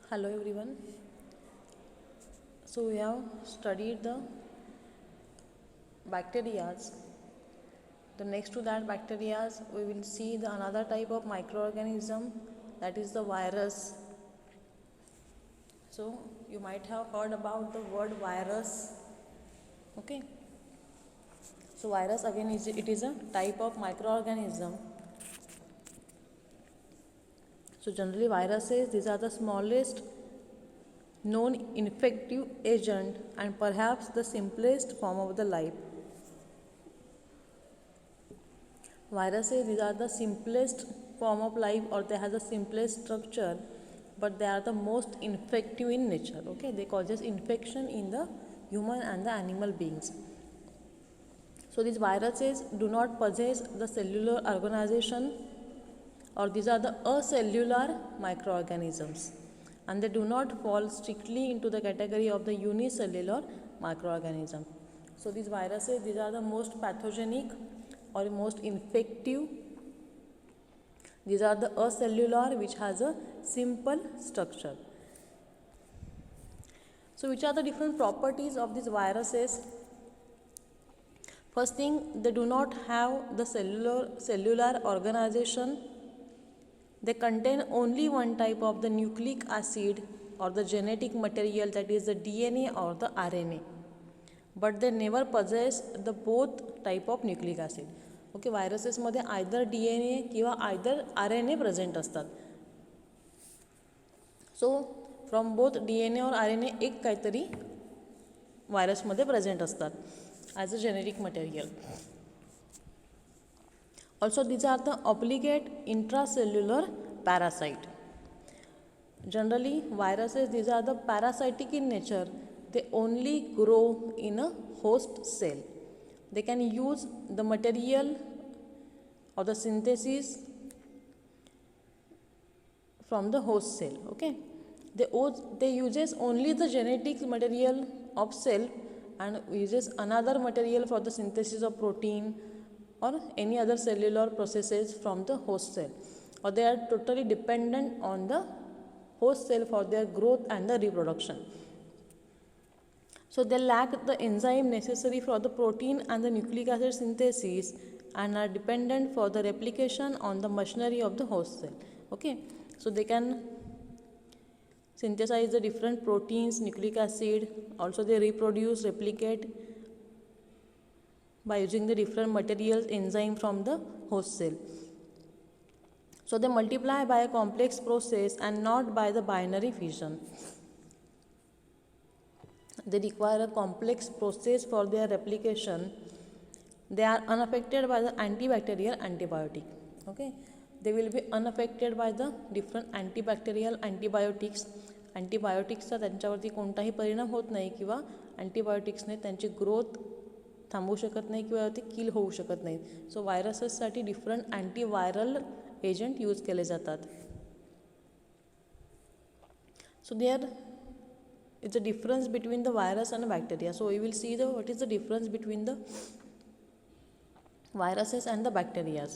Hello everyone. So we have studied the bacteria. The next to that bacteria, we will see the another type of microorganism, that is the virus. So you might have heard about the word virus. Okay. So virus again is a type of microorganism. So generally viruses, these are the smallest known infective agent and perhaps the simplest form of the life. Viruses, these are the simplest form of life, or they have the simplest structure, but they are the most infective in nature. Okay, they causes infection in the human and the animal beings. So these viruses do not possess the cellular organization, or these are the acellular microorganisms, and they do not fall strictly into the category of the unicellular microorganism. So these viruses, these are the most pathogenic or most infective. These are the acellular, which has a simple structure. So which are the different properties of these viruses? First thing, they do not have the cellular organization. They contain only one type of the nucleic acid or the genetic material, that is the DNA or the RNA, but they never possess the both type of nucleic acid. Okay, व्हायरसेसमध्ये either DNA किंवा either RNA present असतात. So from both DNA और RNA एक काहीतरी व्हायरसमध्ये present असतात as a genetic material. Also these are the obligate intracellular parasite. Generally viruses, these are the parasitic in nature. They only grow in a host cell. They can use the material or the synthesis from the host cell. Okay, they uses only the genetic material of cell and uses another material for the synthesis of protein or any other cellular processes from the host cell, or they are totally dependent on the host cell for their growth and the reproduction. So they lack the enzyme necessary for the protein and the nucleic acid synthesis and are dependent for the replication on the machinery of the host cell. Okay, so they can synthesize the different proteins, nucleic acid, also they reproduce, replicate by using the different materials, enzyme from the host cell. So they multiply by a complex process and not by the binary fission. They require a complex process for their replication. They are unaffected by the antibacterial antibiotic. Okay, they will be unaffected by the different antibacterial antibiotics. अँटीबायोटिक्सचा त्यांच्यावरती कोणताही परिणाम होत नाही किंवा अँटीबायोटिक्सने त्यांची growth थांबवू शकत नाही किंवा ते किल होऊ शकत नाही. सो व्हायरसेससाठी डिफरंट अँटीव्हायरल एजंट यूज केले जातात. So there is a difference between the virus and bacteria. So we will see what is the difference between the viruses and the bacteria.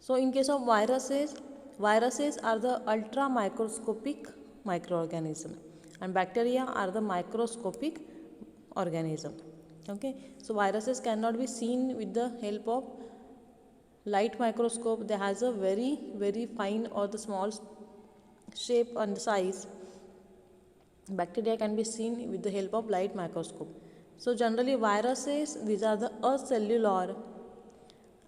So in case of viruses are the ultra microscopic microorganism and bacteria are the microscopic organism. Okay, so viruses cannot be seen with the help of light microscope. They has a very fine or the small shape and size. Bacteria can be seen with the help of light microscope. So generally viruses, these are the acellular,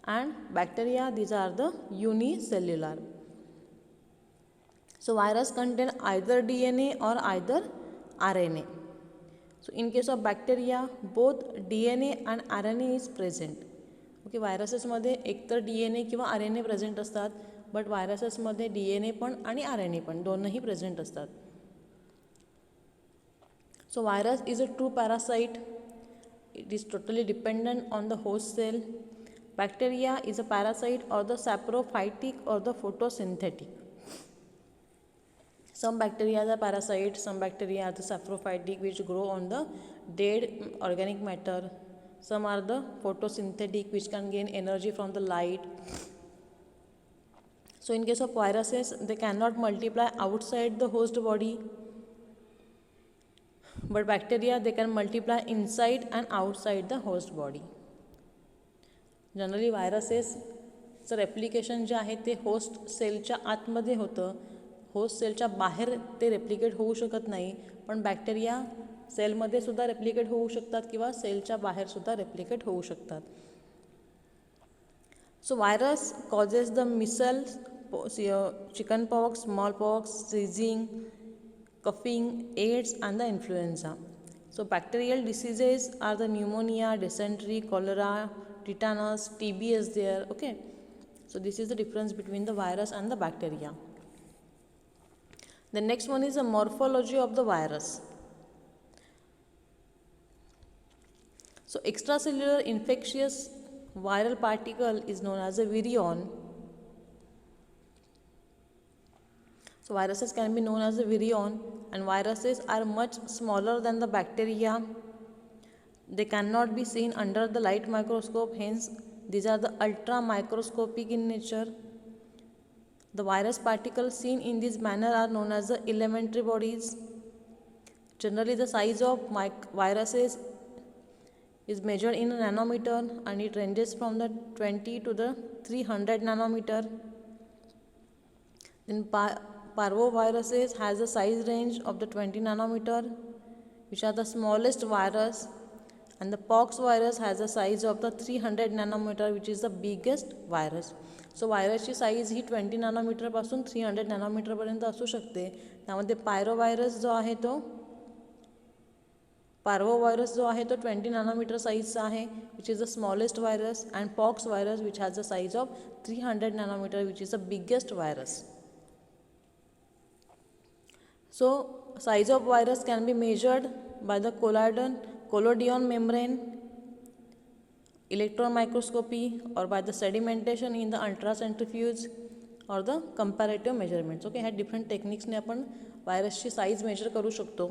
and bacteria, these are the unicellular. So virus contain either DNA or either RNA. So in case of bacteria, both DNA and RNA is present. Okay, व्हायरसेसमध्ये एकतर DNA किंवा RNA present असतात, but व्हायरसेसमध्ये DNA पण आणि RNA पण दोनही present असतात. So virus is a true parasite. It is totally dependent on the host cell. Bacteria is a parasite or the saprophytic or the photosynthetic. Some bacteria are parasites, some bacteria are the saprophytic, which grow on the dead organic matter. Some are the photosynthetic, which can gain energy from the light. So in case of viruses, they cannot multiply outside the host body, but bacteria, they can multiply inside and outside the host body. Generally व्हायरसेसचं replication जे आहे ते host सेलच्या आतमध्ये होतं, host सेलच्या बाहेर ते रेप्लिकेट होऊ शकत नाही. पण बॅक्टेरिया सेलमध्ये सुद्धा रेप्लिकेट होऊ शकतात किंवा सेलच्या बाहेर सुद्धा रेप्लिकेट होऊ शकतात. So virus causes the measles, chickenpox, smallpox, sneezing, coughing, AIDS and the influenza. So bacterial diseases are the pneumonia, dysentery, cholera, tetanus, TB is there. Okay, so this is the difference between the virus and the bacteria. The next one is the morphology of the virus. So extracellular infectious viral particle is known as a virion. So viruses can be known as a virion, and viruses are much smaller than the bacteria. They cannot be seen under the light microscope, hence these are the ultra microscopic in nature. The virus particles seen in this manner are known as the elementary bodies. Generally the size of viruses is measured in a nanometer, and it ranges from the 20 to the 300 nanometer. Then parvoviruses has a size range of the 20 nanometer, which are the smallest virus, and the pox virus has a size of the 300 nanometer, which is the biggest virus. So virusची size ही 20 नॅनोमीटरपासून 300 नॅनोमीटरपर्यंत असू शकते. त्यामध्ये पायरोव्हायरस जो आहे तो पार्वोव्हायरस जो आहे तो 20 नॅनोमीटर साईजचा आहे, which is the smallest virus, and pox virus which has the size of 300 nanometre, which is the biggest virus. So size of virus can be measured by the collodion membrane, electron microscopy, or by the sedimentation in the ultracentrifuge or the comparative measurements. Okay, ह्या different techniques ने आपण virusची size measure करू शकतो.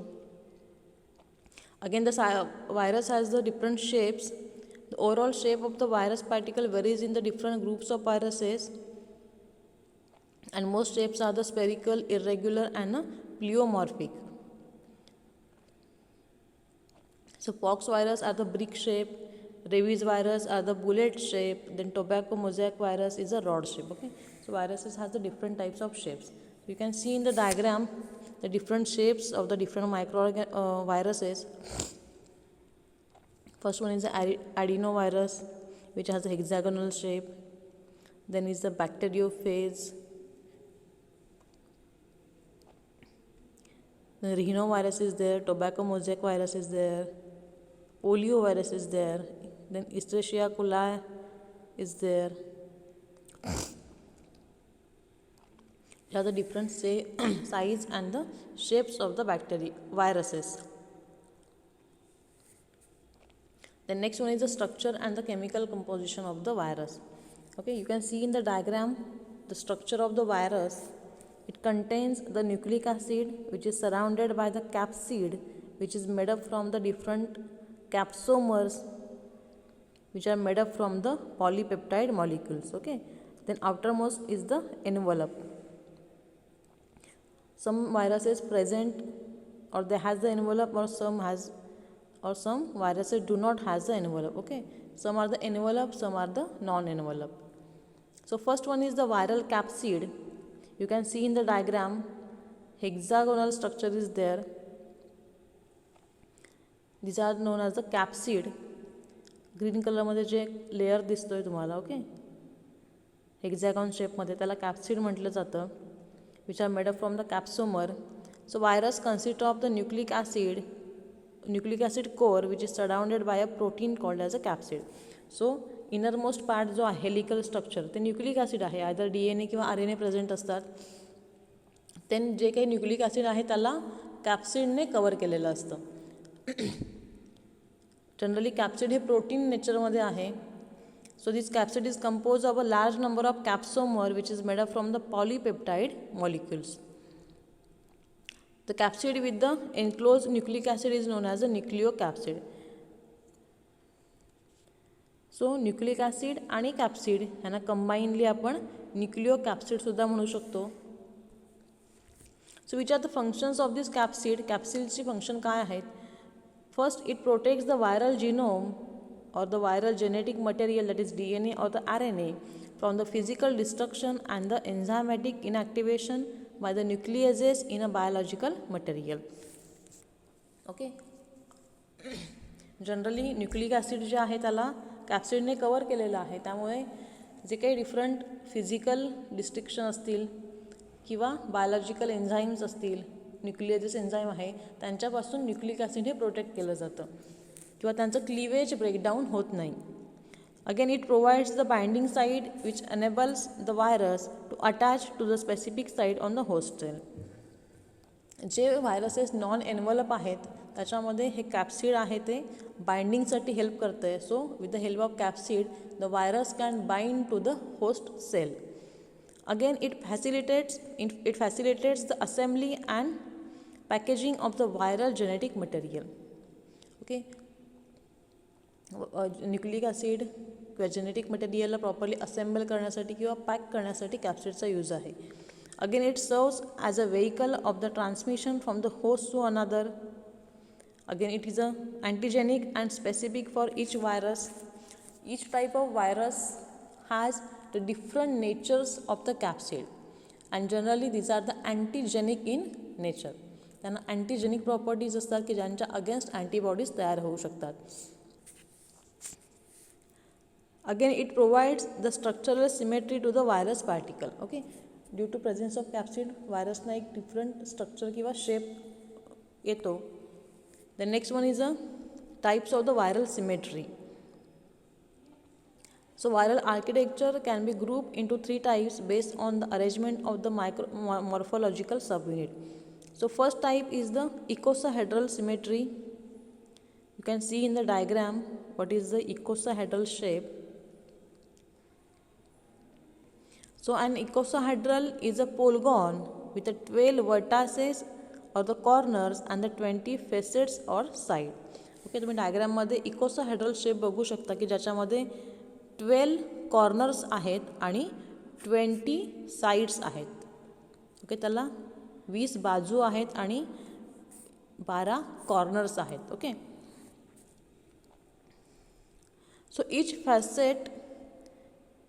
Again, the virus has the different shapes. The overall shape of the virus particle varies in the different groups of viruses, and most shapes are the spherical, irregular, and pleomorphic. So pox virus are the brick shape, rabies virus are the bullet shape, then tobacco mosaic virus is a rod shape. Okay, so viruses has the different types of shapes. You can see in the diagram the different shapes of the different viruses. First one is the adenovirus, which has a hexagonal shape. Then is the bacteriophage. Then rhinovirus is there, tobacco mosaic virus is there, polio virus is there, then Escherichia coli is there. These are the different size and the shapes of the viruses. The next one is the structure and the chemical composition of the virus. Okay, you can see in the diagram the structure of the virus. It contains the nucleic acid, which is surrounded by the capsid, which is made up from the different capsomers, which are made up from the polypeptide molecules. Okay, then outermost is the envelope. Some viruses present or they has the envelope, or some viruses do not has the envelope. Okay, some are the envelope, some are the non-envelope. So first one is the viral capsid. You can see in the diagram hexagonal structure is there. These are known as the capsid. Green कलरमध्ये जे layer दिसतोय तुम्हाला, okay, hexagon शेपमध्ये, त्याला capsid म्हटलं जातं, which are made up from the capsomer. So virus consist of the nucleic acid core which is surrounded by a protein called as a capsid. So innermost part जो आहे helical structure ते nucleic acid आहे, either DNA किंवा RNA present असतात. Then जे काही nucleic acid आहे त्याला कॅप्सिडने कवर केलेलं असतं. जनरली कॅप्सिड हे प्रोटीन नेचरमध्ये आहे. So this capsid is compose of a large number of capsomer which is made up from the polypeptide molecules. The capsid with the enclose nucleic acid is known as a nucleocapsid. So nucleic acid आणि capsid ह्यांना combinedly आपण न्यूक्लिओकॅप्सिडसुद्धा म्हणू शकतो. So which are the functions of this capsid. कॅप्सिडची function काय आहेत? First, it protects the viral genome or the viral genetic material, that is DNA or the RNA, from the physical destruction and the enzymatic inactivation by the nucleases in a biological material. Okay. Generally nucleic acid जे आहे त्याला कॅप्सिडने cover केलेलं आहे, त्यामुळे जे काही different physical destruction असतील किंवा बायोलॉजिकल एन्झाईम्स असतील, न्यूक्लिएजेस एन्झाईम आहे, त्यांच्यापासून न्यूक्लिक ॲसिड हे प्रोटेक्ट केलं जातं किंवा त्यांचं क्लिवेज ब्रेकडाऊन होत नाही. Again it provides the binding side which enables the virus to attach to the specific side on the host cell. जे व्हायरसेस नॉन एन्व्हलप आहेत त्याच्यामध्ये हे कॅप्सिड आहे ते बाइंडिंगसाठी हेल्प करतं आहे. So with the help of capsid the virus can bind to the host cell. Again it facilitates the assembly and packaging of the viral genetic material. Okay. Nucleic acid किंवा genetic मटेरियलला properly assemble करण्यासाठी किंवा pack करण्यासाठी कॅप्सिडचा use आहे. Again it serves as a vehicle of the transmission from the host to another. Again it is a antigenic and specific for each virus. Etch type of virus has the different natures of the capsid and generally these are the antigenic in nature. त्यांना antigenic properties असतात की ज्यांच्या against antibodies तयार होऊ शकतात. Again, it provides the structural symmetry to the virus particle. Okay, due to presence of capsid, virus ना एक different structure किंवा shape येतो. The next one is the types of the viral symmetry. So viral architecture can be grouped into 3 types based on the arrangement of the morphological subunit. So first type is the icosahedral symmetry. You can see in the diagram what is the icosahedral shape. So an icosahedral is a polygon with the 12 vertices or the corners and the 20 facets or side. Okay, तुम्ही डायग्राममध्ये इकोसाहेड्रल shape बघू शकता की ज्याच्यामध्ये 12 corners आहेत आणि 20 sides आहेत. Okay, त्याला 20 बाजू आहेत आणि 12 कॉर्नर्स आहेत. Okay. So each facet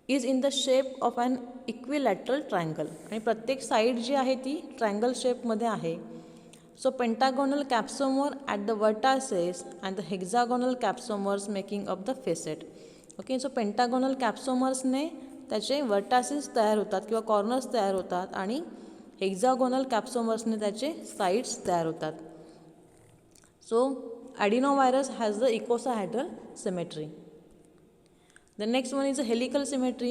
is in the shape of an equilateral triangle. आणि प्रत्येक साईड जी आहे ती ट्रायंगल शेपमध्ये आहे. So pentagonal capsomer at the vertices and the hexagonal capsomers making of the facet. Okay, so pentagonal कॅप्सोमर्सने त्याचे vertices तयार होतात किंवा कॉर्नर्स तयार होतात आणि हेक्झागोनल कॅप्सोमर्सने त्याचे साईड्स तयार होतात. So adenovirus has the icosahedral symmetry. The next one is a helical symmetry.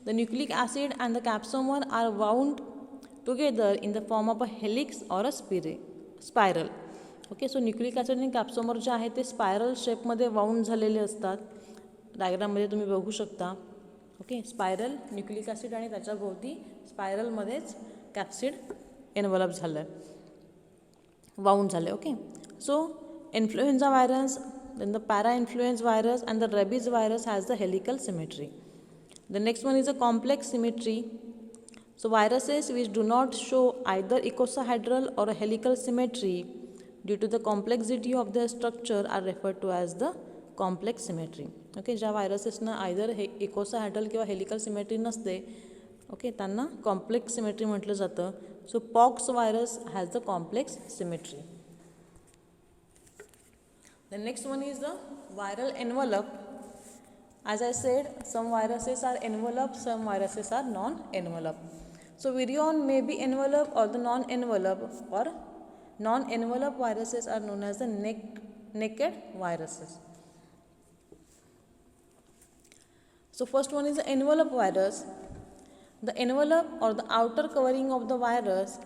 The nucleic acid and the capsomer are wound together in the form of a helix or a spiral. Okay, so nucleic acid आणि capsomer जे आहे ते spiral शेपमध्ये wound झालेले असतात. डायग्राममध्ये तुम्ही बघू शकता. Okay, spiral nucleic acid आणि त्याच्याभोवती स्पायरलमध्येच capsid envelope झालं आहे, वाउंड झालं आहे. Okay, so influenza virus, then the para-influenza virus and the rabies virus has the helical symmetry. The next one is a complex symmetry. So viruses which do not show either icosahedral or a helical symmetry due to the complexity of their structure are referred to as the complex symmetry. Okay, ज्या व्हायरसेसना either हे icosahedral किंवा helical symmetry नसते, okay, त्यांना complex symmetry म्हटलं जातं. So pox virus has the complex symmetry. The next one is the viral envelope. As I said, some viruses are enveloped, some viruses are non-enveloped. So virion may be enveloped or the non-enveloped, or non-enveloped viruses are known as the naked viruses. So first one is the envelope virus. The envelope or the outer covering of the virus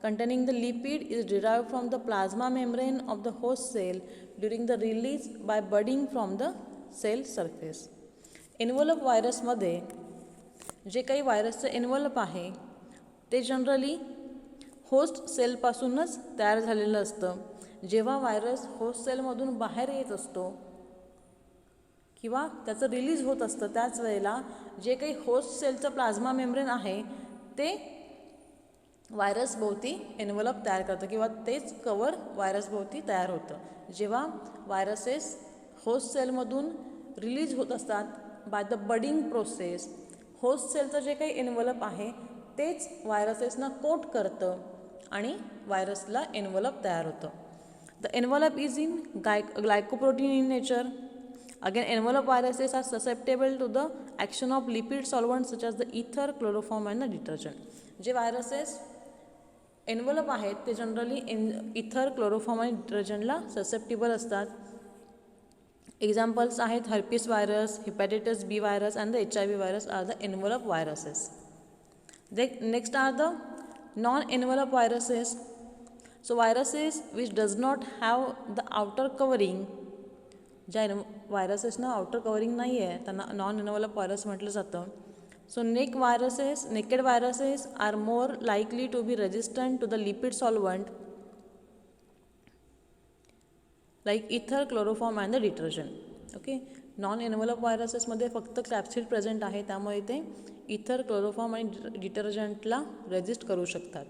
containing the lipid is derived from the plasma membrane of the host cell during the release by budding from the cell surface. Envelope व्हायरसमध्ये जे काही व्हायरसचं envelope आहे ते generally host सेलपासूनच तयार झालेलं असतं. जेव्हा व्हायरस होस्ट सेलमधून बाहेर येत असतो किंवा त्याचं रिलीज होत असतं, त्याच वेळेला जे काही होस्ट सेलचं प्लाझ्मा मेम्ब्रेन आहे ते व्हायरसभोवती एन्व्हलप तयार करतं किंवा तेच कवर व्हायरसभोवती तयार होतं. जेव्हा व्हायरसेस होस्ट सेलमधून रिलीज होत असतात by the budding process, host सेलचं जे काही एन्व्हलप आहे तेच व्हायरसेसना कोट करतं आणि व्हायरसला एन्व्हलप तयार होतं. The envelope is in glycoprotein in nature. Again, envelope viruses are susceptible to the action of lipid solvents such as the ether, chloroform and the detergent. जे व्हायरसेस एन्व्हलप आहेत ते generally ether, chloroform आणि डिटर्जंटला susceptible असतात. Examples आहेत herpes virus, hepatitis B virus and the HIV virus are the envelope viruses. Next are the non envelope viruses. So viruses which does not have the outer covering, ज्या व्हायरसेसना outer covering नाही आहे त्यांना non envelope virus म्हटलं जातं. So naked viruses are more likely to be resistant to the lipid solvent like ether, chloroform and the detergent. Okay, non envelope व्हायरसेसमध्ये फक्त capsid present आहे, त्यामुळे ते इथर, क्लोरोफॉर्म आणि डिटर्जंटला रेजिस्ट करू शकतात.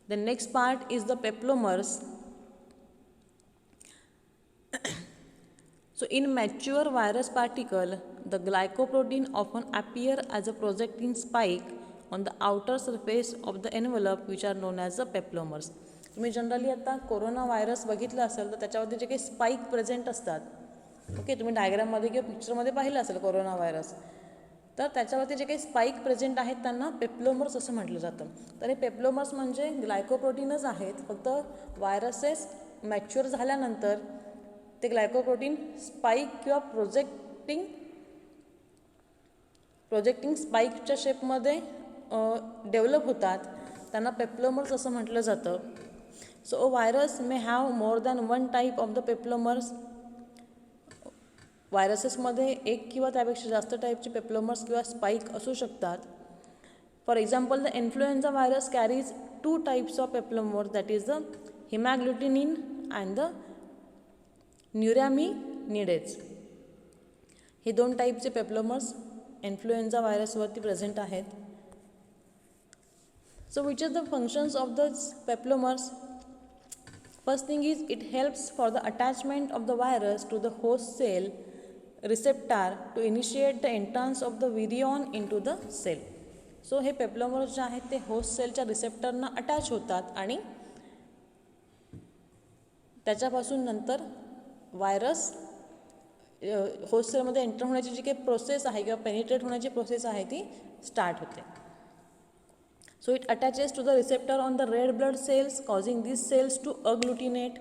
The next part is the peplomers. So in mature virus particle, the glycoprotein often appear as a projecting spike on the outer surface of the envelope which are known as the peplomers. तुम्ही generally आता corona virus बघितलं असेल तर त्याच्यावरती जे काही spike present असतात, okay, तुम्ही डायग्राममध्ये किंवा पिक्चरमध्ये पाहिलं असेल कोरोना व्हायरस, तर त्याच्यावरती जे काही स्पाईक प्रेझेंट आहेत त्यांना पेप्लोमर्स असं म्हटलं जातं. तर हे पेप्लोमर्स म्हणजे ग्लायकोप्रोटीनच आहेत, फक्त व्हायरसेस मॅच्युअर झाल्यानंतर ते ग्लायकोप्रोटीन स्पाईक किंवा प्रोजेक्टिंग स्पाईकच्या शेपमध्ये डेव्हलप होतात, त्यांना पेप्लोमर्स असं म्हटलं जातं. So a virus may have more than one type of the peplomers. व्हायरसेसमध्ये एक किंवा त्यापेक्षा जास्त टाईपचे पेप्लोमर्स किंवा स्पाईक असू शकतात. For example, the influenza virus carries 2 types of peplomers, that is the haemagglutinin and the neuraminidase. हे 2 टाईपचे पेप्लोमर्स इन्फ्लुएन्झा व्हायरसवरती प्रेझेंट आहेत. So which are the functions of the peplomers? First thing is it helps for the attachment of the virus to the host cell receptor to initiate the entrance of the virion into the cell. So हे peplomers जे आहेत ते host सेलच्या रिसेप्टरना attach होतात आणि त्याच्यापासून नंतर virus host सेलमध्ये एंटर होण्याची जी काही प्रोसेस आहे किंवा पेनिट्रेट होण्याची प्रोसेस आहे ती स्टार्ट होते. So it attaches to the receptor on the red blood cells causing this cells to agglutinate.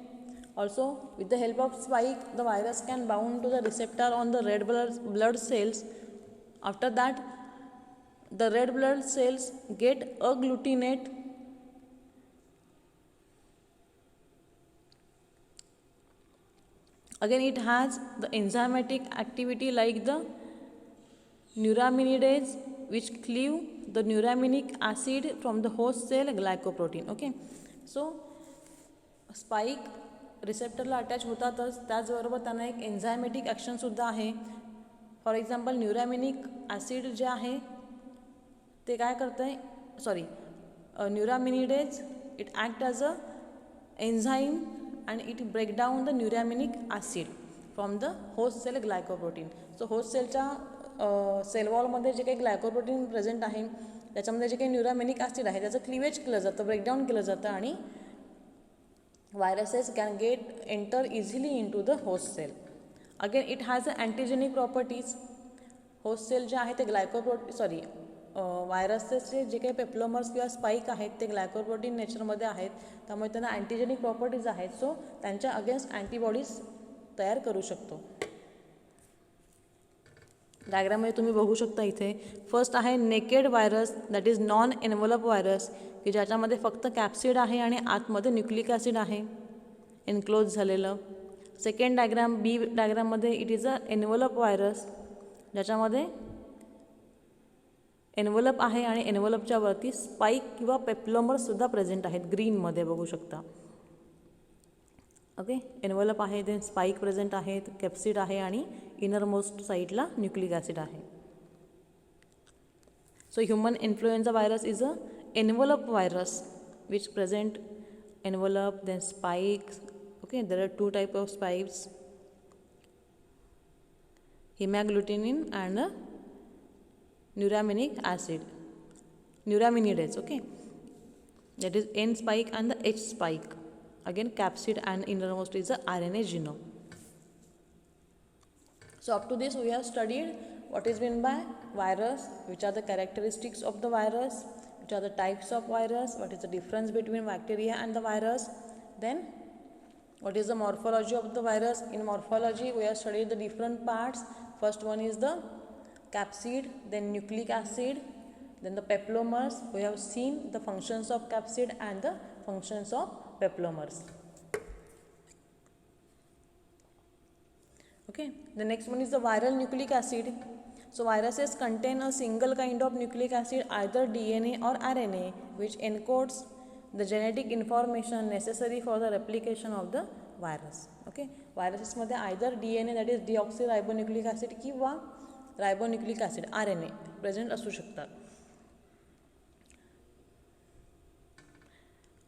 Also with the help of spike the virus can bound to the receptor on the red blood cells. After that the red blood cells get agglutinate. Again, it has the enzymatic activity like the neuraminidase which cleave the neuraminic acid from the host cell glycoprotein. Okay, so spike रिसेप्टरला attach होतातच, त्याचबरोबर त्यांना एक enzymatic ॲक्शनसुद्धा आहे. For example, neuraminic acid जे आहे ते काय करतं आहे, neuraminidase it act as a enzyme and it break down the neuraminic acid from the host cell glycoprotein. So host cellच्या सेल वॉलमध्ये जे काही ग्लायकोप्रोटीन प्रेझेंट आहे त्याच्यामध्ये जे काही न्यूरामिनिक ॲसिड आहे त्याचं क्लिवेज केलं जातं, ब्रेकडाऊन केलं जातं आणि viruses can enter easily into the host cell. Again it has a antigenic properties. Host cell जे आहे ते व्हायरसेसचे जे काही पेप्लोमर्स किंवा स्पाईक आहेत ते ग्लायकोप्रोटीन नेचरमध्ये आहेत, त्यामुळे त्यांना अँटीजेनिक प्रॉपर्टीज आहेत. सो त्यांच्या अगेन्स्ट अँटीबॉडीज तयार करू शकतो. डायग्राममध्ये तुम्ही बघू शकता इथे फर्स्ट आहे naked virus, that is non envelope virus, की ज्याच्यामध्ये फक्त कॅप्सिड आहे आणि आतमध्ये न्यूक्लिक ॲसिड आहे एनक्लोज झालेलं. सेकंड बी डायग्राममध्ये it is a envelope virus, ज्याच्यामध्ये एन्व्हलप आहे आणि एन्व्हलपच्या वरती स्पाईक किंवा पेप्लोमर्ससुद्धा प्रेझेंट आहेत, ग्रीनमध्ये बघू शकता. ओके. एनव्हलप आहे, देन स्पाईक प्रेझेंट आहेत, कॅप्सिड आहे आणि इनरमोस्ट साईडला न्यूक्लिक ॲसिड आहे. सो human influenza virus is a envelope virus which present envelope then spikes. Okay, there are two type of spikes, hemagglutinin and neuraminidase. Okay, that is N spike and the H spike. Again capsid and innermost is the RNA genome. So up to this we have studied what is meant by virus, which are the characteristics of the virus, which are the types of virus, what is the difference between bacteria and the virus, then what is the morphology of the virus. In morphology we have studied the different parts. First one is the capsid, then nucleic acid, then the peplomers. We have seen the functions of capsid and the functions of peplomers. Okay, the next one is the viral nucleic acid. So viruses contain a single kind of nucleic acid, either DNA or RNA, which encodes the genetic information necessary for the replication of the virus. Okay, viruses मध्ये either DNA, that is deoxyribonucleic acid, किंवा ribonucleic acid RNA present असू शकतात.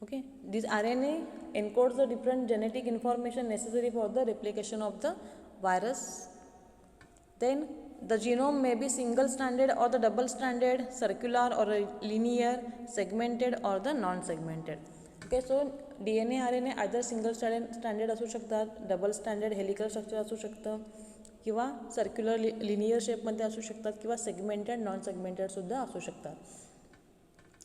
Okay, this RNA encodes the different genetic information necessary for the replication of the virus. Then the genome may be single stranded or the double stranded, circular or linear, segmented or the non-segmented. Okay, so DNA RNA either single stranded असू शकतात, double standard helical structure असू शकतं, किंवा circular linear शेपमध्ये असू शकतात, किंवा segmented non segmented सुद्धा असू शकतात,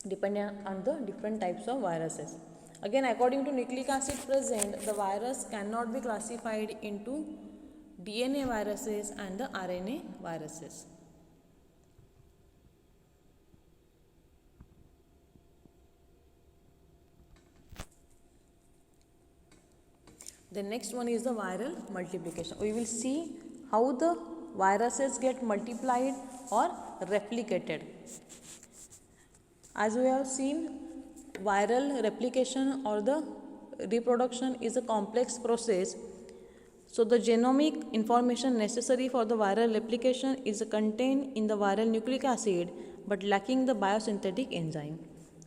depending on the different types of viruses. Again, according to nucleic acid present, the virus cannot be classified into DNA viruses and the RNA viruses. The next one is the viral multiplication. We will see how the viruses get multiplied or replicated. As we have seen, viral replication or the reproduction is a complex process. So the genomic information necessary for the viral replication is contained in the viral nucleic acid but lacking the biosynthetic enzyme.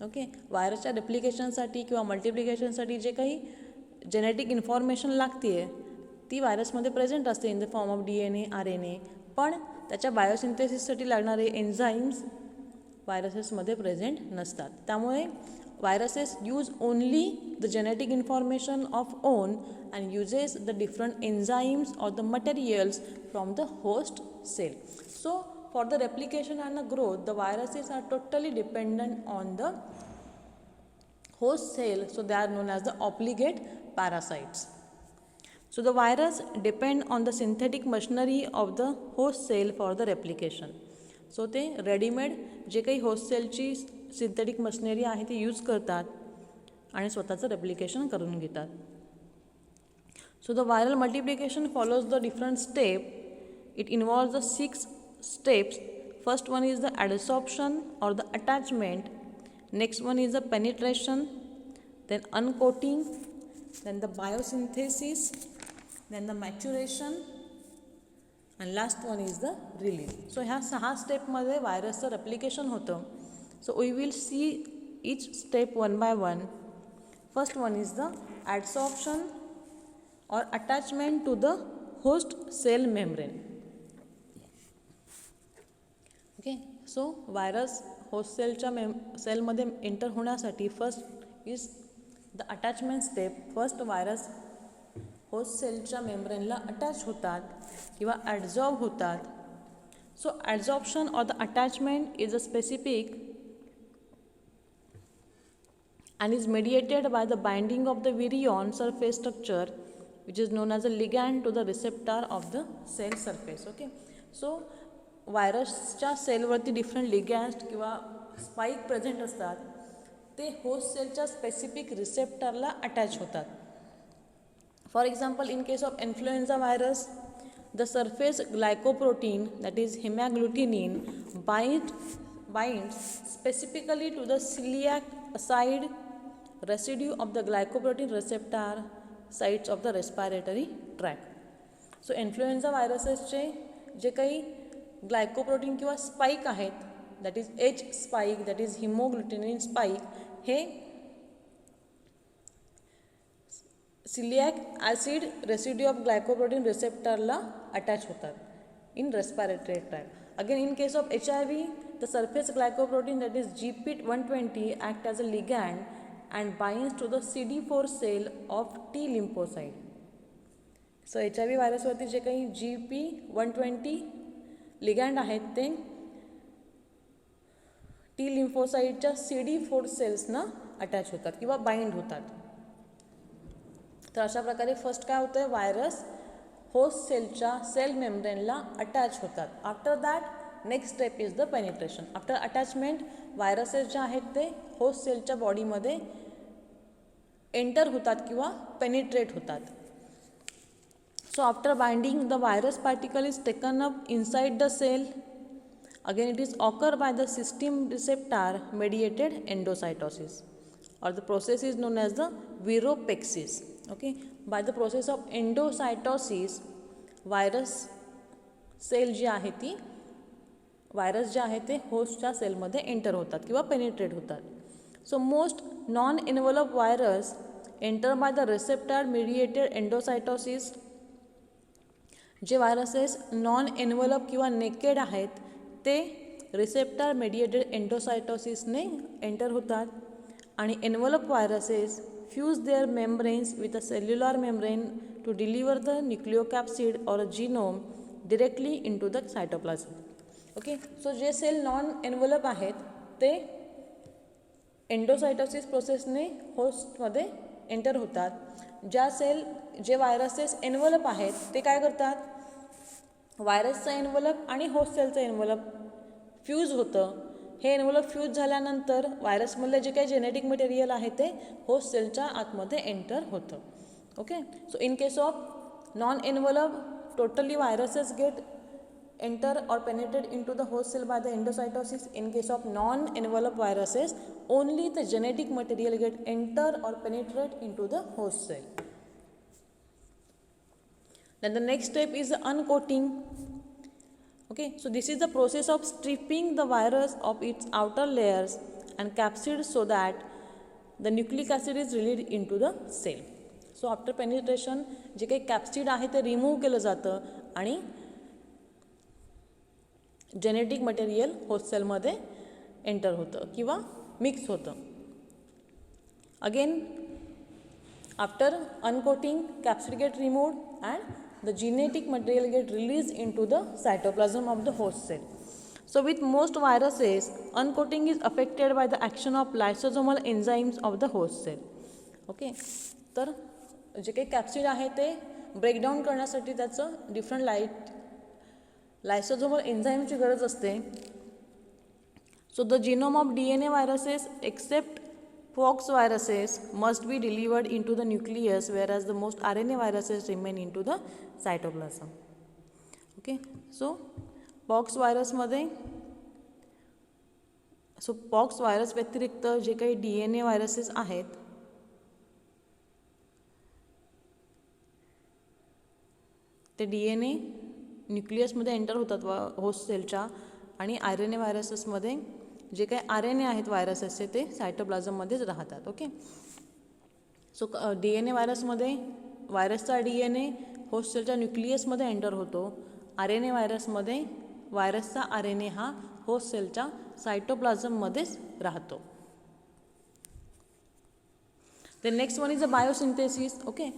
Okay, व्हायरसच्या रेप्लिकेशनसाठी किंवा मल्टिप्लिकेशनसाठी जे काही genetic information लागते ती व्हायरसमध्ये present असते in the form of DNA RNA, पण त्याच्या बायोसिंथेसिससाठी लागणारे enzymes व्हायरसेसमध्ये present नसतात. त्यामुळे viruses use only the genetic information of own and uses the different enzymes or the materials from the host cell. So for the replication and the growth, the viruses are totally dependent on the host cell, so they are known as the obligate parasites. So the virus depend on the synthetic machinery of the host cell for the replication. सो ते readymade जे काही host सेलची synthetic machinery आहे ती use करतात आणि स्वतःचं replication करून घेतात. So the viral multiplication follows the different step. It involves the 6 steps. First one is the adsorption or the attachment. Next one is the penetration, then uncoating, then the biosynthesis, then the maturation, and last one is the release. So ह्या 6 स्टेपमध्ये व्हायरसचं replication होतं. So we will see each step one by one. First one is the adsorption or attachment to the host cell membrane. Okay, so virus host cellच्या सेलमध्ये enter होण्यासाठी first is the attachment step. First virus host सेलच्या मेम्ब्रेनला attach होतात किंवा adsorb होतात. So adsorption or the attachment is a specific and is mediated by the binding of the virion surface structure, which is known as a ligand to the receptor of the cell surface. Okay, so व्हायरसच्या सेलवरती different ligand किंवा spike present असतात, ते host सेलच्या specific रिसेप्टरला attach होतात. For example, in case of influenza virus, the surface glycoprotein, that is hemagglutinin, binds specifically to the celiac acid residue of the glycoprotein receptor sites of the respiratory tract. So influenza व्हायरसेसचे जे काही glycoprotein किंवा spike आहेत, that is H spike, that is haemagglutinin spike, हे sialic acid residue of glycoprotein रिसेप्टरला attach होतात in respiratory tract. Again in case of HIV, the surface glycoprotein that is GP120 act as a ligand and binds to the CD4 cell of T lymphocyte. So HIV व्हायरसवरती जे काही GP120 ligand आहेत ते T लिम्फोसाईटच्या CD4 सेल्सना attach होतात किंवा bind होतात. तर अशा प्रकारे first काय होतं, व्हायरस होस्ट सेलच्या सेल मेम्ब्रेनला अटॅच होतात. After that next step is the penetration. After attachment viruses जे आहेत ते होस्ट सेलच्या बॉडीमध्ये एंटर होतात किंवा पेनिट्रेट होतात. So after binding the virus particle is taken up inside the cell. Again it is occur by the system receptor mediated endocytosis, or the process is known as the viropexis. Okay, by the process of endocytosis virus cell जी आहे ती virus जे आहे ते होस्टच्या सेलमध्ये enter होतात किंवा penetrate होतात. So most non envelope virus enter by the receptor mediated endocytosis. जे व्हायरसेस नॉन एन्व्हलप किंवा नेकेड आहेत ते रिसेप्टर मिडिएटेड एंडोसायटोसिसने एंटर होतात. आणि envelope viruses fuse their membranes with a cellular membrane to deliver the nucleocapsid or a genome directly into the cytoplasm. Okay, so जे cell non envelope आहेत ते एंडोसायटोसिस प्रोसेसने होस्टमध्ये enter होतात. जे viruses envelope आहेत ते काय करतात, व्हायरसचा एन्व्हलप आणि होस्ट सेलचं एन्व्हलप फ्यूज होतं. हे एन्व्हलप फ्यूज झाल्यानंतर व्हायरसमधलं जे काही जेनेटिक मटेरियल आहे ते होस्ट सेलच्या आतमध्ये एंटर होतं. Okay, so in case of non envelope totally viruses get enter or penetrate into the host cell by the endocytosis. In case of non-enveloped viruses, only the genetic material get enter or penetrate into the host cell. Then the next step is uncoating. Okay, so this is the process of stripping the virus of its outer layers and capsid so that the nucleic acid is released into the cell. So after penetration जे काही capsid आहे ते remove केलं जातं आणि genetic material host सेलमध्ये enter होतं किंवा मिक्स होतं. Again after uncoating capsid get removed and the genetic material get release into the cytoplasm of the host cell. So with most viruses uncoating is affected by the action of lysosomal enzymes of the host cell. Okay, तर जे काही capsid आहे ते breakdown करण्यासाठी त्याचं different लायसोझोमल एन्झाईमची गरज असते. So the genome of DNA viruses except pox viruses must be delivered into the nucleus whereas the most RNA viruses remain into the cytoplasm. Okay, so pox virus व्यतिरिक्त जे काही DNA viruses आहेत ते DNA न्यूक्लियसमध्ये enter होतात host सेलच्या आणि RNA व्हायरसेसमध्ये जे काही RNA आहेत व्हायरसेसचे ते सायटोप्लाझममध्येच राहतात. ओके, सो DNA व्हायरसमध्ये व्हायरसचा DNA होस्ट सेलच्या न्यूक्लियसमध्ये एंटर होतो. RNA व्हायरसमध्ये व्हायरसचा RNA हा होस्ट सेलच्या सायटोप्लाझममध्येच राहतो. The next one is a biosynthesis. Okay,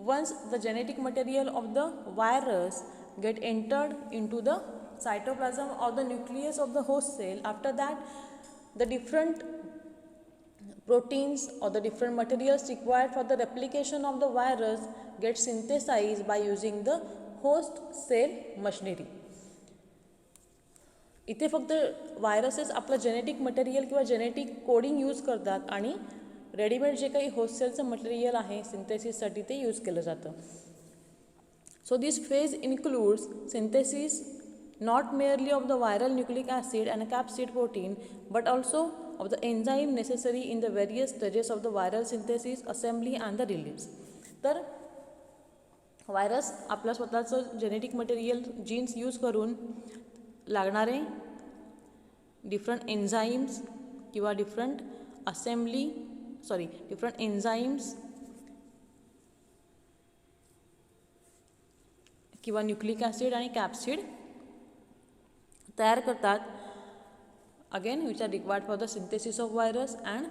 once the genetic material of the virus get entered into the cytoplasm or the nucleus of the host cell, after that the different proteins or the different materials required for the replication of the virus get synthesized by using the host cell machinery. इथे फक्त viruses आपलं genetic material किंवा genetic coding use करतात आणि readymade जे काही host सेलचं material आहे सिंथेसिससाठी ते use केलं जातं. So this phase includes synthesis not merely of the viral nucleic acid and a capsid protein but also of the enzyme necessary in the various stages of the viral synthesis, assembly and the release. तर virus आपलं स्वतःचं genetic material genes use करून लागणारे different enzymes किंवा different enzymes किंवा nucleic acid आणि capsid तयार करतात, again which are required for the synthesis of virus and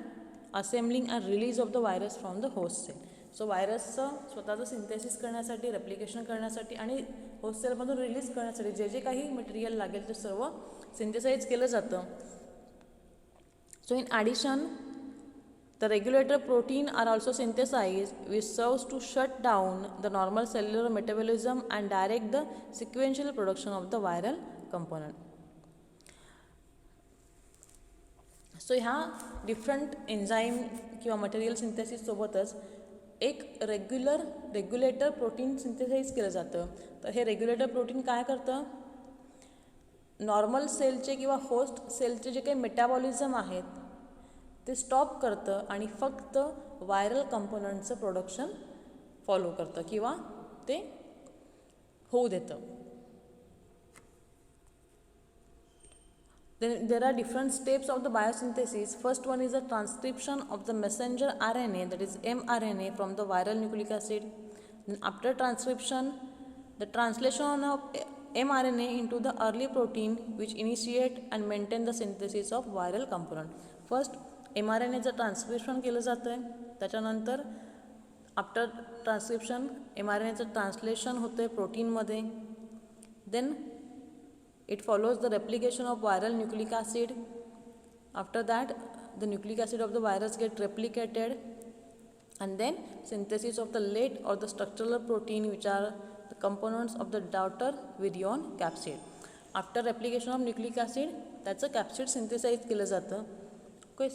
assembling and release of the virus from the host cell. So व्हायरसचं स्वतःचं synthesis करण्यासाठी, रेप्लिकेशन करण्यासाठी आणि होस्ट सेलमधून रिलीज करण्यासाठी जे जे काही मटेरियल लागेल ते सर्व सिंथेसाइज केलं जातं. So in addition the regulator protein are also synthesized, which serves to shut down the normal cellular metabolism and direct the sequential production of the viral component. सो ह्या different enzyme किंवा material synthesis सोबतच एक regulator protein synthesise केलं जातं. तर हे regulator protein काय करतं, normal सेलचे किंवा होस्ट सेलचे जे काही मेटाबॉलिझम आहेत ते स्टॉप करतं आणि फक्त व्हायरल कंपोनंटचं प्रोडक्शन फॉलो करतं किंवा ते होऊ देतं. Then there are different steps of the biosynthesis. First one is the transcription of the messenger RNA, that is mRNA, from the viral nucleic acid. Then after transcription, the translation of mRNA into the early protein which initiate and maintain the synthesis of viral component. First mRNAचं transcription केलं जातं आहे, त्याच्यानंतर after transcription mRNAचं translation होतं आहे प्रोटीनमध्ये. Then it follows the replication of viral nucleic acid. After that, the nucleic acid of the virus get replicated, and then synthesis of the late or the structural protein, which are the components of the daughter virion capsid. After replication of nucleic acid, त्याचं capsid synthesized केलं जातं. Okay,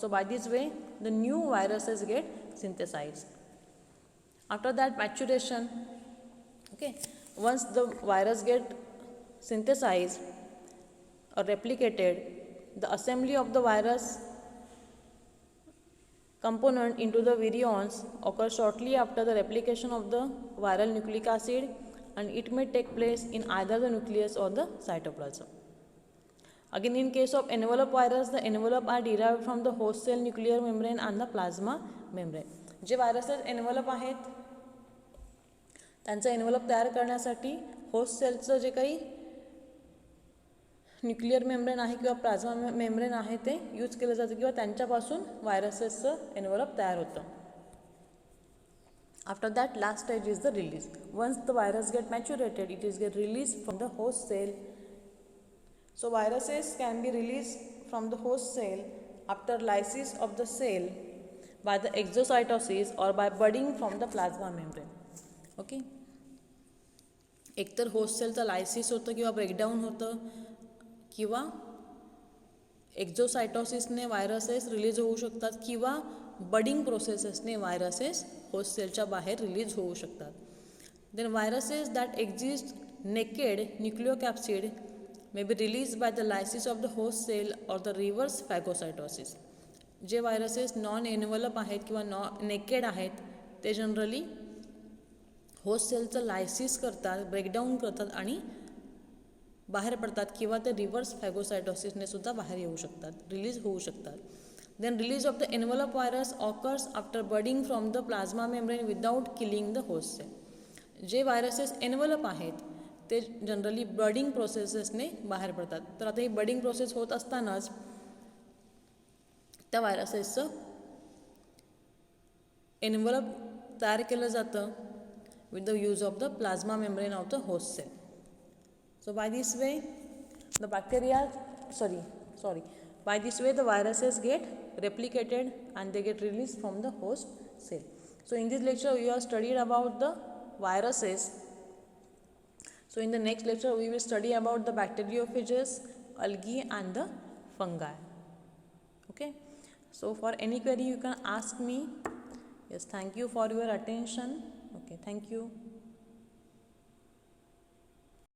so by this way, the new viruses get synthesized. After that, maturation. Okay, once the virus get synthesized or replicated, the assembly of the virus component into the virions occurs shortly after the replication of the viral nucleic acid, and it may take place in either the nucleus or the cytoplasm. Again, in case of envelope virus, the envelope are derived from the host cell nuclear membrane and the plasma membrane. J viruses envelope आहेत त्यांचं envelope तयार करण्यासाठी host सेलचं जे काही nuclear membrane आहे किंवा plasma membrane आहे ते यूज केलं जातं किंवा त्यांच्यापासून व्हायरसेसचं एनव्हलप तयार होतं. After that last stage is the release. Once the virus get maturated, it is get release from the host cell. So viruses can be released from the host cell after lysis of the cell by the exocytosis or by budding from the plasma membrane. Okay. एकतर host सेलचं lysis होतं किंवा breakdown होतं किंवा एक्झोसायटोसिसने viruses release होऊ शकतात किंवा budding प्रोसेसेसने viruses host सेलच्या बाहेर रिलीज होऊ शकतात. Then viruses that exist naked nucleocapsid may be released by the lysis of the host cell or the reverse phagocytosis. J viruses non envelope आहेत किंवा नेकेड आहेत ते जनरली होस्ट सेलचं लायसिस करतात, breakdown करतात आणि बाहेर पडतात किंवा ते रिव्हर्स फॅगोसायटोसिसने सुद्धा बाहेर येऊ शकतात, रिलीज होऊ शकतात. Then release of the envelope virus occurs after budding from the plasma membrane without killing the host cell. जे व्हायरसेस एनव्हलप आहेत ते जनरली बडिंग प्रोसेसेसने बाहेर पडतात. तर आता ही बडिंग प्रोसेस होत असतानाच त्या व्हायरसेसचं एनव्हलप तयार केलं जातं with the use of the plasma membrane of the host cell. So by this way the by this way the viruses get replicated and they get released from the host cell. So in this lecture we have studied about the viruses. So in the next lecture we will study about the bacteriophages, algae and the fungi. Okay. So for any query you can ask me. Yes, thank you for your attention. Okay, thank you.